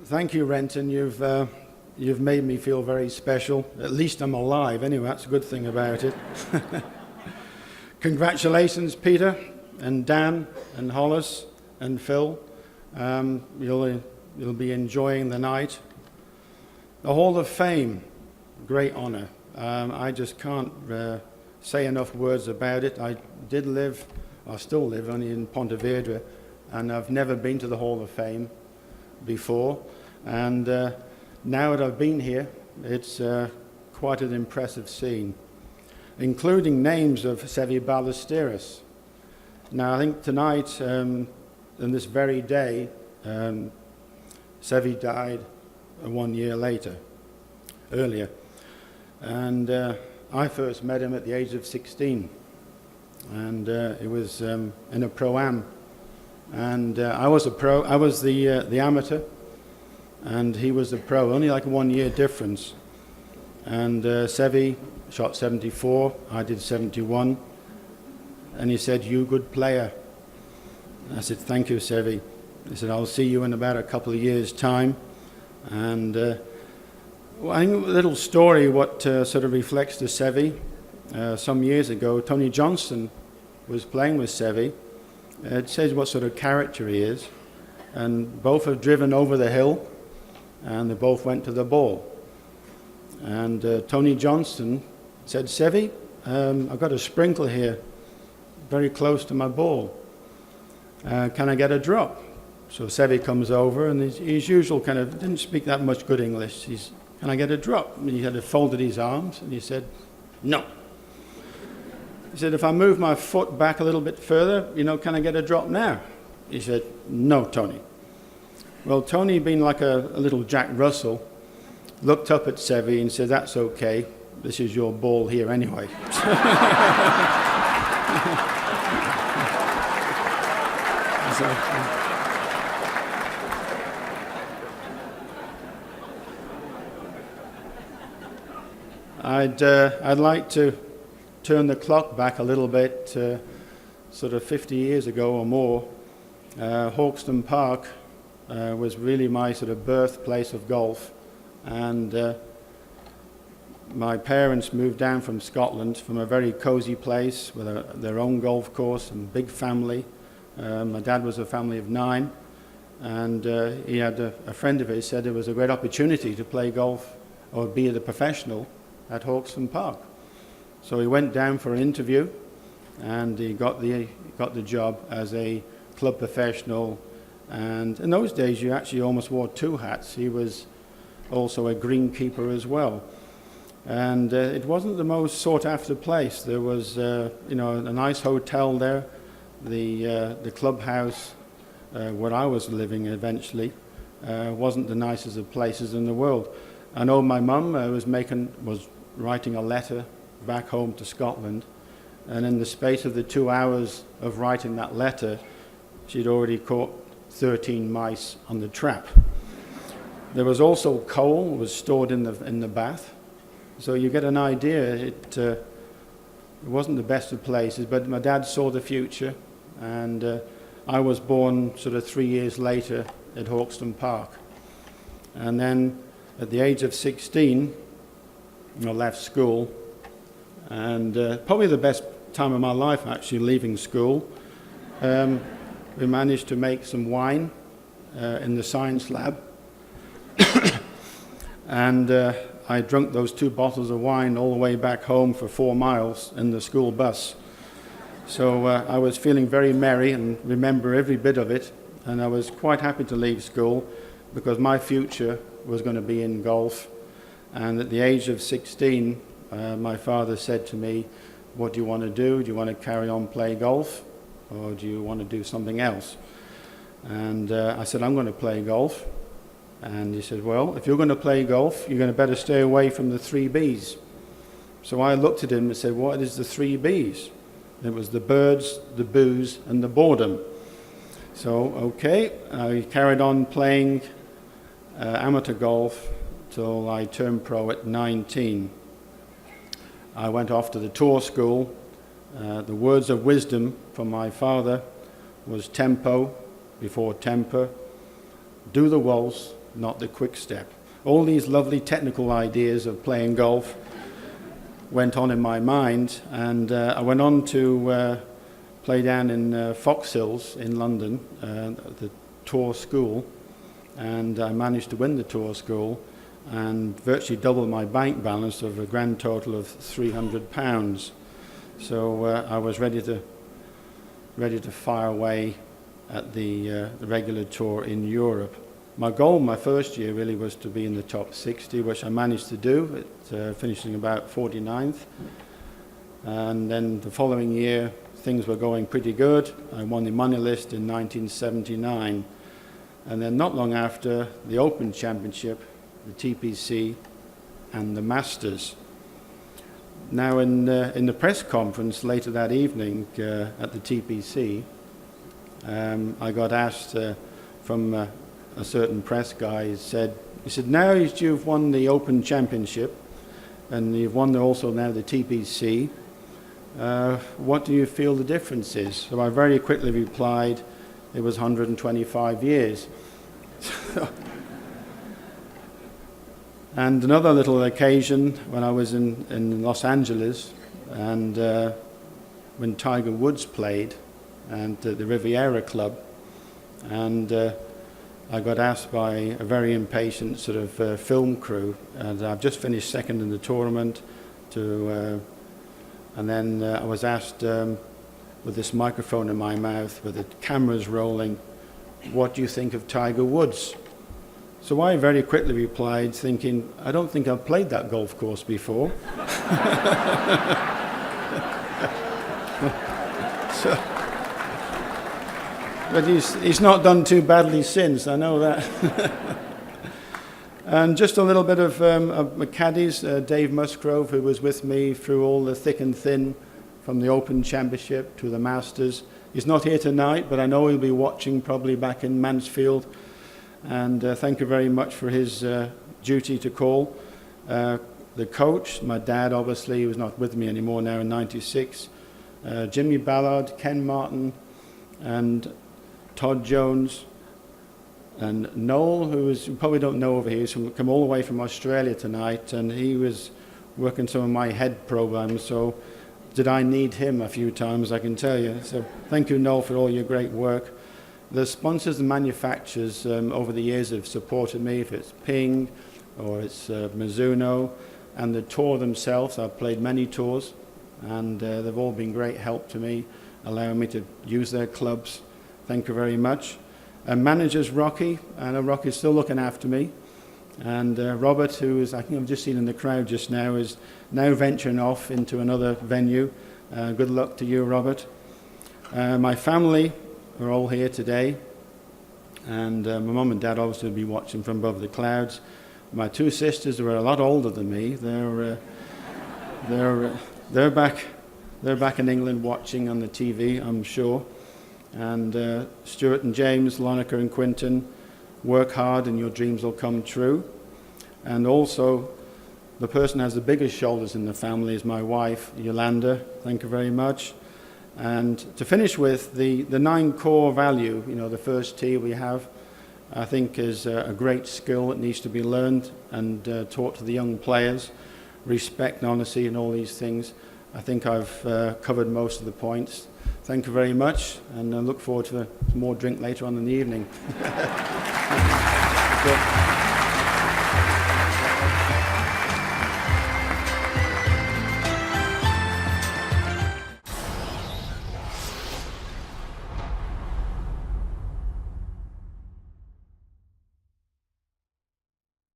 Thank you, Renton. You've made me feel very special. At least I'm alive. Anyway, that's a good thing about it. Congratulations, Peter and Dan and Hollis and Phil. You'll be enjoying the night. The Hall of Fame, great honor. I just can't say enough words about it. I still live only in Pontevedra, and I've never been to the Hall of Fame before. And now that I've been here, it's quite an impressive scene, including names of Sevi Ballesteros. Now, I think tonight, in this very day, Sevi died 1 year earlier. And I first met him at the age of 16. And it was in a pro-am. And I was the amateur, and he was the pro, only like a 1 year difference. And Sevi shot 74, I did 71. And he said, "You good player." I said, "Thank you, Sevi." He said, "I'll see you in about a couple of years' time." And I think a little story what sort of reflects to Sevi. Some years ago, Tony Johnson was playing with Sevi. It says what sort of character he is. And both have driven over the hill, and they both went to the ball. And Tony Johnson said, "Sevi, I've got a sprinkler here very close to my ball. Can I get a drop?" So Sevi comes over, and his usual kind of, didn't speak that much good English. He's, "Can I get a drop?" And he had folded his arms, and he said, "No." He said, "If I move my foot back a little bit further, can I get a drop now?" He said, "No, Tony." Well, Tony, being like a little Jack Russell, looked up at Sevi and said, "That's okay. This is your ball here anyway." I'd like to turn the clock back a little bit, sort of 50 years ago or more. Hawkston Park was really my sort of birthplace of golf, and my parents moved down from Scotland from a very cosy place with their own golf course and big family. My dad was a family of 9, and he had a friend of his said it was a great opportunity to play golf or be a professional at Hawkston Park. So he went down for an interview, and he got the job as a club professional. And in those days, you actually almost wore 2 hats. He was also a greenkeeper as well. And it wasn't the most sought-after place. There was, a nice hotel there. The clubhouse where I was living eventually wasn't the nicest of places in the world. I know my mum was writing a letter back home to Scotland, and in the space of the 2 hours of writing that letter, she'd already caught 13 mice on the trap. There was also coal was stored in the bath, so you get an idea. It wasn't the best of places, but my dad saw the future, and I was born sort of 3 years later at Hawkston Park. And then at the age of 16, I left school, and probably the best time of my life actually leaving school. We managed to make some wine in the science lab, and I drank those 2 bottles of wine all the way back home for 4 miles in the school bus. So I was feeling very merry and remember every bit of it, and I was quite happy to leave school because my future was going to be in golf. And at the age of 16, my father said to me, "What do you want to do? Do you want to carry on play golf, or do you want to do something else?" And I said, "I'm going to play golf." And he said, "Well, if you're going to play golf, you're going to better stay away from the 3 Bs. So I looked at him and said, "What is the 3 Bs? It was the birds, the booze, and the boredom." So, okay, I carried on playing amateur golf till I turned pro at 19. I went off to the tour school. The words of wisdom from my father was tempo before temper, do the waltz not the quick step. All these lovely technical ideas of playing golf went on in my mind, and I went on to play down in Fox Hills in London, the tour school, and I managed to win the tour school and virtually double my bank balance of a grand total of £300. So I was ready to fire away at the regular tour in Europe. My goal my first year really was to be in the top 60, which I managed to do, finishing about 49th. And then the following year, things were going pretty good. I won the money list in 1979. And then not long after, the Open Championship, the TPC, and the Masters. Now, in the press conference later that evening at the TPC, I got asked from a certain press guy. He said, now that you've won the Open Championship and you've won also now the TPC, what do you feel the difference is? So I very quickly replied, it was 125 years. And another little occasion when I was in Los Angeles, and when Tiger Woods played and the Riviera Club, and I got asked by a very impatient sort of film crew, and I've just finished second in the tournament, and then I was asked with this microphone in my mouth, with the cameras rolling, what do you think of Tiger Woods? So I very quickly replied, thinking, I don't think I've played that golf course before. But he's not done too badly since, I know that. And just a little bit of my caddies, Dave Musgrove, who was with me through all the thick and thin, from the Open Championship to the Masters. He's not here tonight, but I know he'll be watching probably back in Mansfield. And thank you very much for his duty to call. The coach, my dad obviously, who's not with me anymore now in '96. Jimmy Ballard, Ken Martin, and Todd Jones, and Noel, who is, you probably don't know over here, he's come all the way from Australia tonight, and he was working some of my head programs, so did I need him a few times, I can tell you. So thank you, Noel, for all your great work. The sponsors and manufacturers over the years have supported me, if it's Ping or it's Mizuno, and the tour themselves. I've played many tours, and they've all been great help to me, allowing me to use their clubs. Thank you very much. Managers Rocky, I know Rocky's still looking after me, and Robert, who is, I think I've just seen in the crowd just now, is now venturing off into another venue. Good luck to you, Robert. My family are all here today, and my mum and dad obviously will be watching from above the clouds. My two sisters who are a lot older than me, they're back in England watching on the TV, I'm sure. And Stuart and James, Lonica and Quinton, work hard and your dreams will come true. And also, the person who has the biggest shoulders in the family is my wife, Yolanda. Thank you very much. And to finish with, the 9 core value, the first T we have, I think is a great skill that needs to be learned and taught to the young players. Respect and honesty and all these things. I think I've covered most of the points. Thank you very much, and I look forward to more drink later on in the evening.